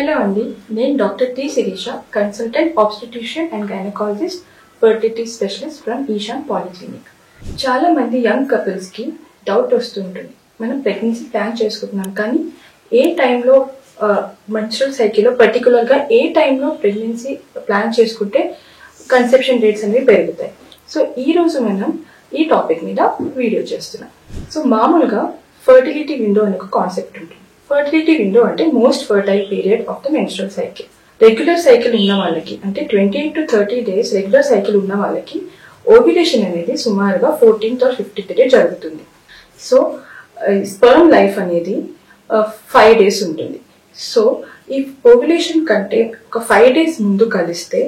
Hello అండి, నేను doctor T Shirisha, consultant obstetrician and gynaecologist, fertility specialist from Ishan polyclinic. చాలా మంది యంగ్ కపుల్స్కి డౌట్ వస్తుంటుంది, మనం ప్రెగ్నెన్సీ ప్లాన్ చేసుకుంటున్నాం కానీ ఏ టైంలో మెన్స్ట్రువల్ సైకిల్లో పర్టికులర్గా ఏ టైంలో ప్రెగ్నెన్సీ ప్లాన్ చేసుకుంటే కన్సెప్షన్ రేట్స్ అనేవి పెరుగుతాయి. సో ఈరోజు మనం ఈ టాపిక్ మీద వీడియో చేస్తున్నాం. సో మామూలుగా ఫర్టిలిటీ విండో అనే ఒక కాన్సెప్ట్ ఉంటుంది. ఫర్టిలిటీ విండో అంటే most fertile period of the menstrual cycle. Regular cycle ఉన్న వాళ్ళకి అంటే 28 to 30 days రెగ్యులర్ సైకిల్ ఉన్న వాళ్ళకి ఓవ్యులేషన్ అనేది సుమారుగా 14th or 15th డే జరుగుతుంది. సో స్పెర్మ్ లైఫ్ అనేది 5 days ఉంటుంది. సో ఈ ఓవ్యులేషన్ కంటే ఒక 5 days ముందు కలిస్తే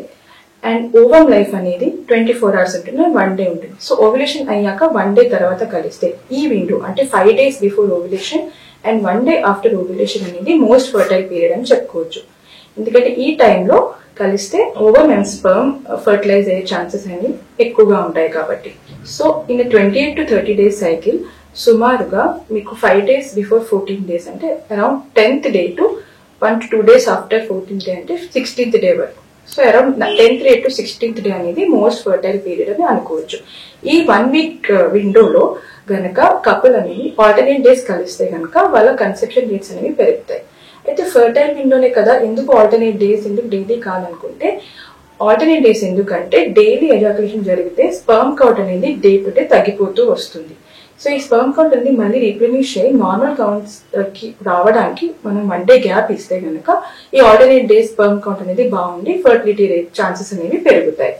అండ్ ఓవమ్ లైఫ్ అనేది 24 hours ఉంటుంది, 1 day ఉంటుంది. సో ఓవ్యులేషన్ అయ్యాక 1 day తర్వాత కలిస్తే ఈ విండో అంటే 5 days before ovulation and 1 day after ovulation అనేది మోస్ట్ ఫర్టైల్ పీరియడ్ అని చెప్పుకోవచ్చు. ఎందుకంటే ఈ టైంలో కలిస్తే ఓవమ్ అండ్ స్పెర్మ్ ఫర్టిలైజ్ అయ్యే ఛాన్సెస్ అనేవి ఎక్కువగా ఉంటాయి కాబట్టి. So in 28 to 30 days cycle సుమారుగా మీకు 5 days బిఫోర్ 14 days అంటే around 10th day to 1 to 2 days after 14th day అంటే 16th day వరకు. So around 10th day to 16th day అనేది మోస్ట్ ఫర్టైల్ పీరియడ్ అని అనుకోవచ్చు. ఈ 1 week విండోలో గనక కపుల్ అనేవి ఆల్టర్నేట్ డేస్ కలిస్తే గనక వాళ్ళ కన్సెప్షన్ రేట్స్ అనేవి పెరుగుతాయి. అయితే ఫర్టైల్ విండోనే కదా, ఎందుకు ఆల్టర్నేట్ డేస్, ఎందుకు డైలీ కాదనుకుంటే ఆల్టర్నేట్ డేస్ ఎందుకంటే డైలీ ఎజాకులేషన్ జరిగితే స్పర్మ్ కౌంట్ అనేది డే టు డే తగ్గిపోతూ వస్తుంది. సో ఈ స్పర్మ్ కౌంట్ అనేది మళ్ళీ రీప్లెనిష్ అయ్యి నార్మల్ కౌంట్స్ కి రావడానికి మనం 1 day గ్యాప్ ఇస్తే గనక ఈ ఆల్టర్నేట్ డే స్పర్మ్ కౌంట్ అనేది బాగుండి ఫర్టిలిటీ రేట్ ఛాన్సెస్ అనేవి పెరుగుతాయి.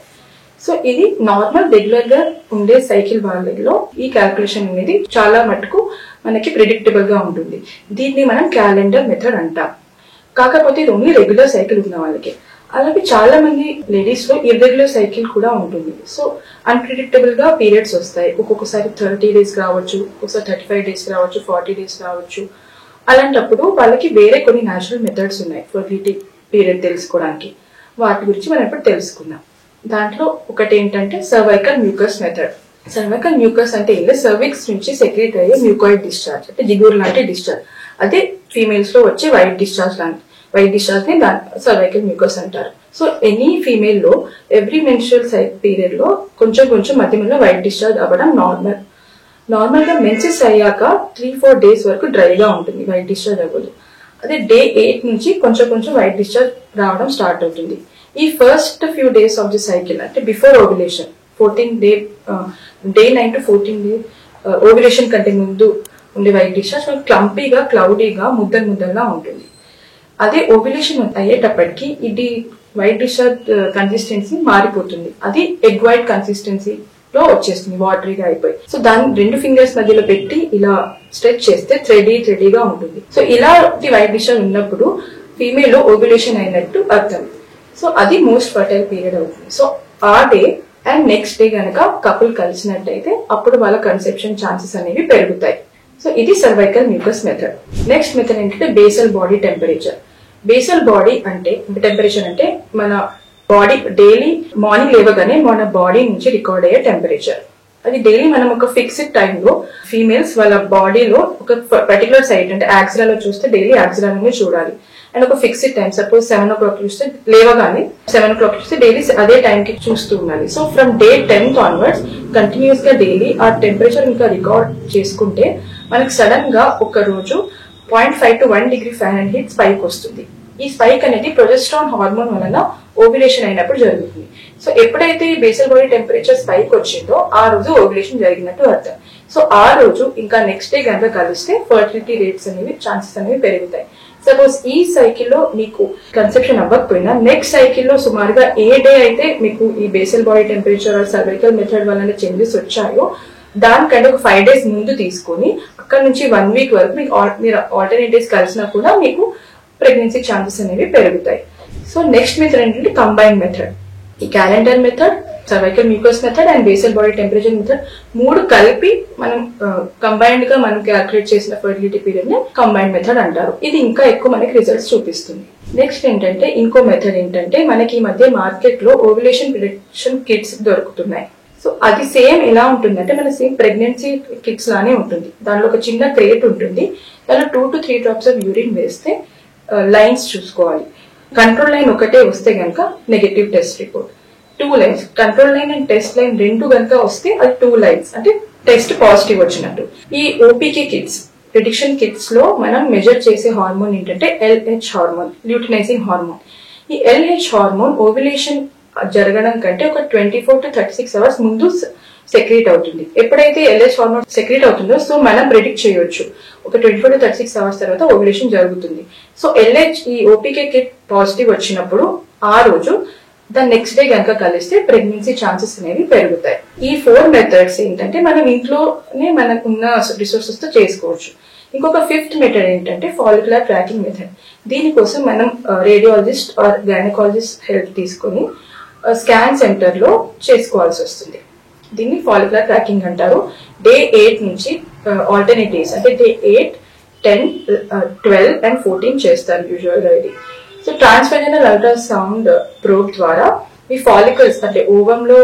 సో ఇది నార్మల్ రెగ్యులర్ గా ఉండే సైకిల్ వాళ్ళలో ఈ క్యాల్కులేషన్ అనేది చాలా మటుకు మనకి ప్రిడిక్టబుల్ గా ఉంటుంది. దీన్ని మనం క్యాలెండర్ మెథడ్ అంటాం. కాకపోతే ఇది ఓన్లీ రెగ్యులర్ సైకిల్ ఉన్న వాళ్ళకి. అలాగే చాలా మంది లేడీస్ లో ఇర్రెగ్యులర్ సైకిల్ కూడా ఉంటుంది. సో అన్ప్రిడిక్టబుల్ గా పీరియడ్స్ వస్తాయి. ఒక్కొక్కసారి 30 days రావచ్చు, ఒక్కొక్కసారి 35 days రావచ్చు, 40 days రావచ్చు. అలాంటప్పుడు వాళ్ళకి వేరే కొన్ని న్యాచురల్ మెథడ్స్ ఉన్నాయి ఫర్టిలిటీ పీరియడ్ తెలుసుకోవడానికి. వాటి గురించి మనం ఇప్పుడు తెలుసుకుందాం. దాంట్లో ఒకటి ఏంటంటే cervical mucus method. Cervical mucus అంటే సర్విక్స్ నుంచి సెక్రెట్ అయ్యే మ్యూకాయిడ్ డిశ్చార్జ్ అంటే జిగురు లాంటి డిశ్చార్జ్. అదే ఫీమేల్స్ లో వచ్చే వైట్ డిశ్చార్జ్ ని సర్వైకల్ మ్యూకస్ అంటారు. సో ఎనీ ఫీమేల్ లో ఎవ్రీ మెన్స్ట్రువల్ పీరియడ్ లో కొంచెం మధ్య మధ్యలో వైట్ డిశ్చార్జ్ అవ్వడం నార్మల్ గా మెన్సెస్ అయ్యాక 3-4 days వరకు డ్రైగా ఉంటుంది, వైట్ డిశ్చార్జ్ అవ్వదు. అదే day 8 నుంచి కొంచెం వైట్ డిశ్చార్జ్ రావడం స్టార్ట్ అవుతుంది. ఈ first few days of the cycle అంటే before ovulation 14 day day 9 to 14 day ovulation కంటే ముందు ఉండే వైట్ డిశ్చార్జ్ క్లంపీగా క్లౌడీగా ముద్దలా ఉంటుంది. అదే ఓవ్యులేషన్ అయ్యేటప్పటికి ఇది వైట్ డిశ్చార్జ్ కన్సిస్టెన్సీ మారిపోతుంది. అది ఎగ్ వైట్ కన్సిస్టెన్సీలో వచ్చేస్తుంది, వాటరీగా అయిపోయి. సో దాన్ని 2 fingers మధ్యలో పెట్టి ఇలా స్ట్రెచ్ చేస్తే థ్రెడీగా ఉంటుంది. సో ఇలాంటి వైట్ డిశ్చార్జ్ ఉన్నప్పుడు ఫీమేల్ లో ఓవ్యులేషన్ అయినట్టు అర్థం. సో అది మోస్ట్ ఫర్టైల్ పీరియడ్ అవుతుంది. సో ఆ డే అండ్ నెక్స్ట్ డే గనక కపుల్ కలిసినట్టయితే అప్పుడు వాళ్ళ కన్సెప్షన్ ఛాన్సెస్ అనేవి పెరుగుతాయి. సో ఇది cervical mucus method. Next method ఏంటంటే basal body temperature. Basal body అంటే టెంపరేచర్ అంటే మన బాడీ డైలీ మార్నింగ్ లేవగానే మన బాడీ నుంచి రికార్డ్ అయ్యే టెంపరేచర్. అది డైలీ మనం ఒక ఫిక్స్డ్ టైంలో ఫీమేల్స్ వాళ్ళ బాడీలో ఒక పర్టికులర్ సైట్ అంటే యాక్సిరాలో చూస్తే డైలీ యాక్సిరాలోనే చూడాలి. అండ్ ఒక ఫిక్స్డ్ టైం సపోజ్ 7 o'clock చూస్తే లేవగానే 7 o'clock చూస్తే డైలీ అదే టైంకి చూస్తూ ఉండాలి. So from day 10th onwards continuous గా డైలీ ఆ టెంపరేచర్ ఇంకా రికార్డ్ చేసుకుంటే మనకి సడన్ గా ఒక రోజు 0.5 to 1 degree Fahrenheit స్పైక్ వస్తుంది. ఈ స్పైక్ అనేది ప్రొజెస్ట్రాన్ హార్మోన్ వలన ఓవ్యులేషన్ అయినప్పుడు జరుగుతుంది. సో ఎప్పుడైతే ఈ బేసల్ బాడీ టెంపరేచర్ స్పైక్ వచ్చిందో ఆ రోజు ఓవ్యులేషన్ జరిగినట్టు అర్థం. సో ఆ రోజు ఇంకా నెక్స్ట్ డే కనుక కలిస్తే ఫర్టిలిటీ రేట్స్ అనేవి ఛాన్సెస్ అనేవి పెరుగుతాయి. సపోజ్ ఈ సైకిల్లో మీకు కన్సెప్షన్ అవ్వకపోయినా నెక్స్ట్ సైకిల్లో సుమారుగా ఏ డే అయితే మీకు ఈ basal body temperature cervical method వల్ల చేంజెస్ వచ్చాయో దానికంటే ఒక 5 days ముందు తీసుకొని అక్కడ నుంచి 1 week వరకు మీరు ఆల్టర్నేట్ డేస్ కలిసినా కూడా మీకు ప్రెగ్నెన్సీ ఛాన్సెస్ అనేవి పెరుగుతాయి. సో నెక్స్ట్ మెథడ్ ఏంటంటే కంబైన్డ్ మెథడ్. ఈ calendar method, cervical mucus method and basal body temperature method 3 కలిపి మనం కంబైన్డ్ గా మనం క్యాల్కులేట్ చేసిన ఫర్టిలిటీ పీరియడ్ ని కంబైన్డ్ మెథడ్ అంటారు. ఇది ఇంకా ఎక్కువ మనకి రిజల్ట్స్ చూపిస్తుంది. నెక్స్ట్ ఏంటంటే ఇంకో మెథడ్ ఏంటంటే మనకి ఈ మధ్య మార్కెట్ లో ఓవ్యులేషన్ ప్రిడిక్షన్ కిట్స్ దొరుకుతున్నాయి. సో అది సేమ్ ఎలా ఉంటుందంటే మన సేమ్ ప్రెగ్నెన్సీ కిట్స్ లానే ఉంటుంది. దానిలో ఒక చిన్న క్రేట్ ఉంటుంది, దానిలో 2 to 3 drops ఆఫ్ యూరిన్ వేస్తే లైన్స్ చూసుకోవాలి. కంట్రోల్ లైన్ ఒకటే వస్తే గనక negative test report. 2 lines control line and test line రెండు గనక వస్తే అది 2 లైన్స్ అంటే టెస్ట్ పాజిటివ్ వచ్చినట్టు. ఈ ఓపీకే కిట్స్ ప్రిడిక్షన్ కిట్స్ లో మనం మెజర్ చేసే హార్మోన్ ఏంటంటే LH హార్మోన్, ల్యూటినైజింగ్ హార్మోన్. ఈ LH హార్మోన్ ఓవ్యులేషన్ జరగడం కంటే ఒక 24 to 36 అవర్స్ ముందు సెక్రీట్ అవుతుంది. ఎప్పుడైతే LH హార్మోన్ సెక్రీట్ అవుతుందో సో మనం ప్రిడిక్ట్ చేయొచ్చు ఒక 24 to 36 అవర్స్ తర్వాత ఓవ్యులేషన్ జరుగుతుంది. సో LH ఈ ఓపీకే కిట్ పాజిటివ్ వచ్చినప్పుడు ఆ రోజు దాని నెక్స్ట్ డే కనుక కలిస్తే ప్రెగ్నెన్సీ ఛాన్సెస్ అనేవి పెరుగుతాయి. ఈ 4 మెథడ్స్ ఏంటంటే మనం ఇంట్లోనే మనకున్న రిసోర్సెస్ తో చేసుకోవచ్చు. ఇంకొక 5th మెథడ్ ఏంటంటే ఫాలిక్యులర్ ట్రాకింగ్ మెథడ్. దీనికోసం మనం రేడియాలజిస్ట్ ఆర్ గైనకాలజిస్ట్ హెల్ప్ తీసుకొని స్కాన్ సెంటర్ లో చేసుకోవాల్సి వస్తుంది. దీన్ని ఫాలిక్యులర్ ట్రాకింగ్ అంటారు. డే 8 నుంచి ఆల్టర్నేట్ డేస్ అంటే డే 8, 10, 12 and 14 చేస్తారు యూజువల్ గా ఇది. సో ట్రాన్స్వెజనల్ అల్ట్రాసౌండ్ ప్రోబ్ ద్వారా ఈ ఫాలికల్స్ అంటే ఓవం లో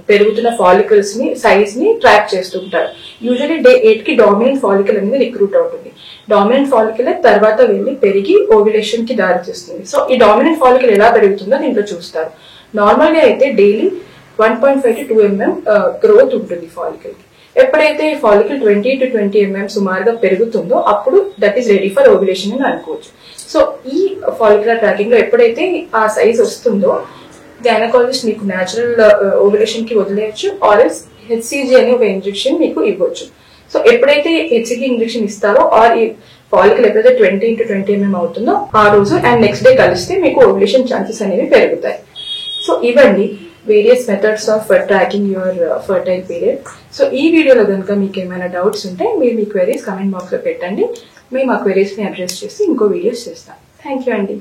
పెరుగుతున్న ఫాలికల్స్ ని సైజ్ ని ట్రాక్ చేస్తుంటారు. యూజువల్లీ డే 8 కి డామినెంట్ ఫాలికల్ అనేది రిక్రూట్ అవుతుంది. డామినెంట్ ఫాలికల్ తర్వాత వెళ్ళి పెరిగి ఓవ్యులేషన్ కి దారి తీస్తుంది. సో ఈ డామినెంట్ ఫాలికల్ ఎలా పెరుగుతుందో దీంట్లో చూస్తారు. నార్మల్ గా అయితే డైలీ 1.5 to 2 mm గ్రోత్ ఉంటుంది ఫాలికల్ కి. ఎప్పుడైతే ఫాలికల్ 20 to 20 mm సుమారుగా పెరుగుతుందో అప్పుడు that is ready for ovulation అని అనుకోవచ్చు. సో ఈ ఫాలిక్యులర్ ట్రాకింగ్ లో ఎప్పుడైతే ఆ సైజ్ వస్తుందో గైనకాలజిస్ట్ మీకు న్యాచురల్ ఓవ్యులేషన్ కి వదిలేయచ్చు ఆర్ ఎల్స్ HCG అనే ఒక ఇంజెక్షన్ మీకు ఇవ్వచ్చు. సో ఎప్పుడైతే HCG ఇంజెక్షన్ ఇస్తారో ఆర్ ఈ ఫాలికల్ ఎప్పుడైతే 20 to 20 mm అవుతుందో ఆ రోజు అండ్ నెక్స్ట్ డే కలిస్తే మీకు ఓవ్యులేషన్ ఛాన్సెస్ అనేవి పెరుగుతాయి. సో ఇవన్నీ various methods of tracking your fertile period. So ఈ వీడియోలో కనుక మీకు ఏమైనా డౌట్స్ ఉంటే మీరు మీ క్వెరీస్ కమెంట్ బాక్స్ లో పెట్టండి. మేము ఆ క్వెరీస్ ని అడ్రస్ చేసి ఇంకో వీడియోస్ చేస్తాం. థ్యాంక్ యూ అండి.